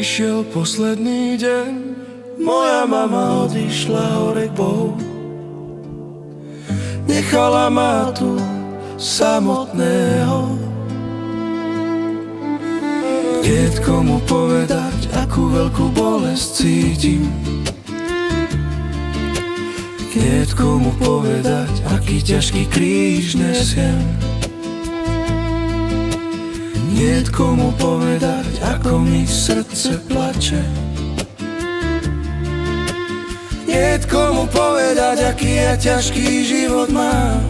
Prišiel posledný deň, moja mama odišla hore k Bohu. Nechala ma tu samotného. Niet komu povedať, akú veľkú bolesť cítim. Niet komu povedať, aký ťažký kríž nesiem. Niet komu povedať, ako mi srdce plače. Niet komu povedať, aký ja ťažký život mám.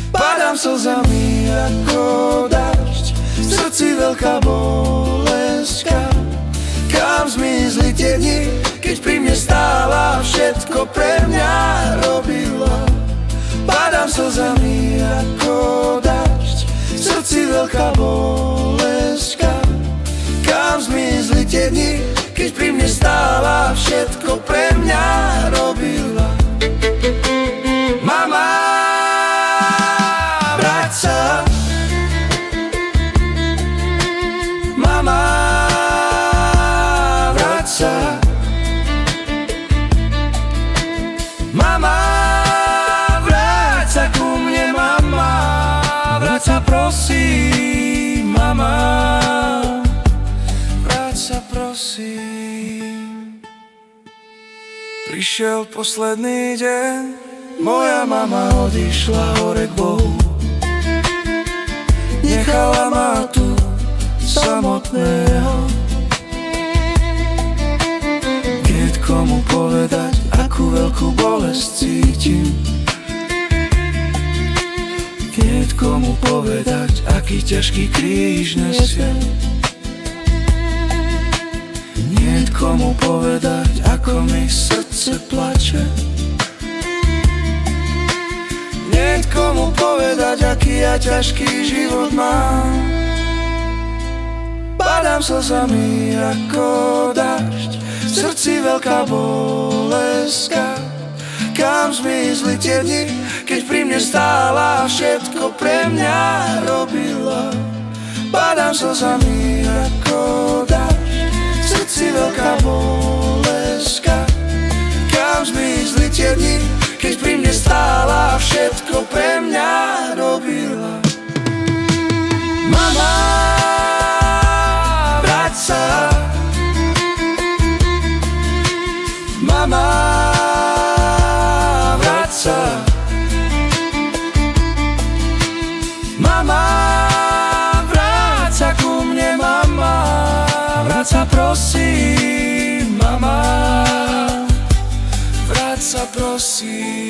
Padám slzami ako dážď, v srdci veľká bolestka. Kam zmizli tie dni, keď pri mne stála, všetko pre mňa robila. Padám slzami ako dážď, v srdci veľká bolestka. Kam zmizli tie dni, keď pri mne stála, všetko pre mňa robila. Mama, vráť sa. Mama, vráť sa. Mama, vráť sa ku mne, mama. Vráť sa prosím, mama. Vráť sa prosím. Prišiel posledný deň, moja mama odišla hore k Bohu. Nechala ma tu samotného. Niet komu povedať, akú veľkú bolesť cítim. Niet komu povedať, aký ťažký kríž nesiem. Niet komu povedať, ako mi srdce plače. Niet komu povedať, aký ja ťažký život mám. Padám slzami ako dážď, v srdci veľká bolestka. Kam zmizli tie dni, keď pri mne stála, všetko pre mňa robila. Padám slzami ako dážď, v srdci veľká bolestka. Kam zmizli tie dni, keď pri mne stála, všetko pre mňa robila. Mama, vráť sa. Mama, vráť sa. Mama, vráť sa ku mne, mama. Vráť sa prosím, mama. Vráť sa prosím.